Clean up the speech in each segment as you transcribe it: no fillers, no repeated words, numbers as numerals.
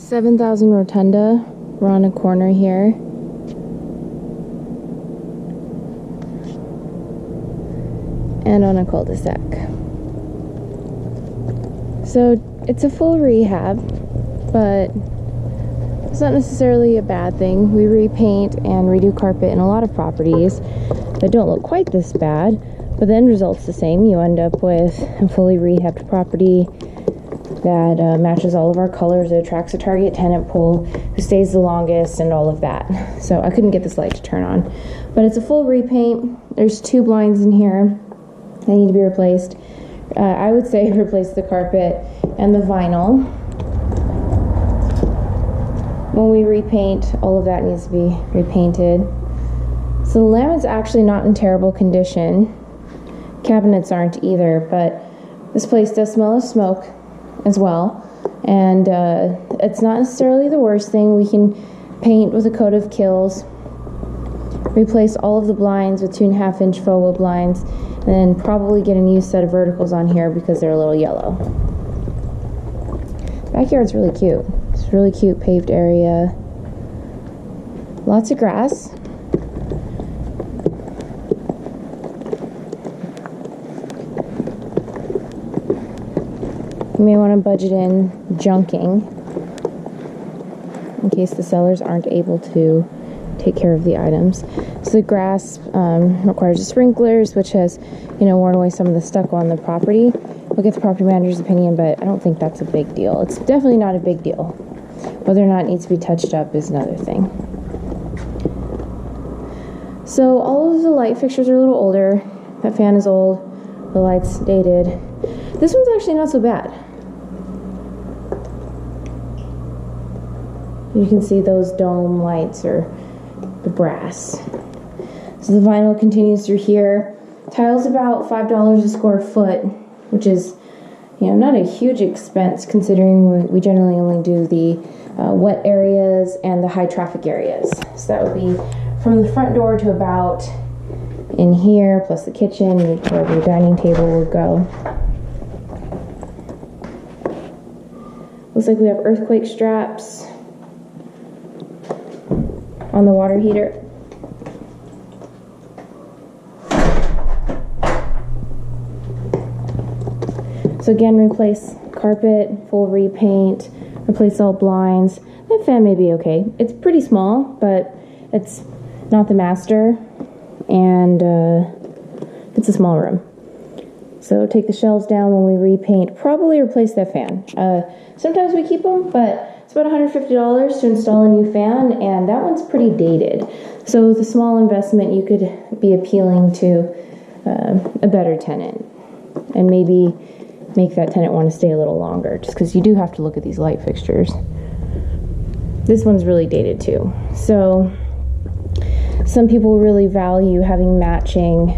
7,000 Rotunda. We're on a corner here. And on a cul-de-sac. So it's a full rehab, but it's not necessarily a bad thing. We repaint and redo carpet in a lot of properties that don't look quite this bad, but the end result's the same. You end up with a fully rehabbed property that matches all of our colors. It attracts a target tenant pool who stays the longest and all of that. So I couldn't get this light to turn on, but it's a full repaint. There's 2 blinds in here that need to be replaced. I would say replace the carpet and the vinyl. When we repaint, all of that needs to be repainted. So the laminate's actually not in terrible condition. Cabinets aren't either, but this place does smell of smoke as well. And it's not necessarily the worst thing. We can paint with a coat of Kills, replace all of the blinds with 2.5-inch faux wood blinds, and then probably get a new set of verticals on here because they're a little yellow. Backyard's really cute. It's a really cute paved area. Lots of grass. You may want to budget in junking in case the sellers aren't able to take care of the items. So the grass requires the sprinklers, which has, worn away some of the stucco on the property. We'll get the property manager's opinion, but I don't think that's a big deal. It's definitely not a big deal. Whether or not it needs to be touched up is another thing. So all of the light fixtures are a little older. That fan is old. The light's dated. This one's actually not so bad. You can see those dome lights or the brass. So the vinyl continues through here. Tile's about $5 a square foot, which is, not a huge expense considering we generally only do the wet areas and the high traffic areas. So that would be from the front door to about in here, plus the kitchen, where the dining table would go. Looks like we have earthquake straps on the water heater. So again, replace carpet, full repaint, replace all blinds. That fan may be okay. It's pretty small, but it's not the master, and it's a small room. So take the shelves down when we repaint. Probably replace that fan. Sometimes we keep them, but it's about $150 to install a new fan, and that one's pretty dated. So with a small investment, you could be appealing to a better tenant, and maybe make that tenant want to stay a little longer, just because you do have to look at these light fixtures. This one's really dated too. So some people really value having matching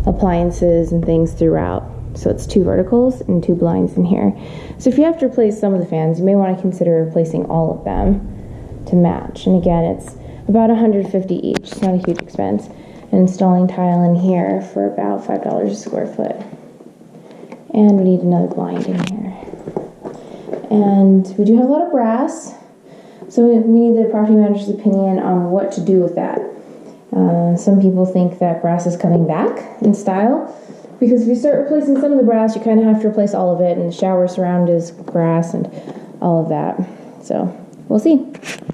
appliances and things throughout. So it's 2 verticals and 2 blinds in here. So if you have to replace some of the fans, you may want to consider replacing all of them to match. And again, it's about $150 each. It's not a huge expense. And installing tile in here for about $5 a square foot. And we need another blind in here. And we do have a lot of brass. So we need the property manager's opinion on what to do with that. Some people think that brass is coming back in style, because if you start replacing some of the brass, you kind of have to replace all of it, and the shower surround is brass and all of that. So we'll see.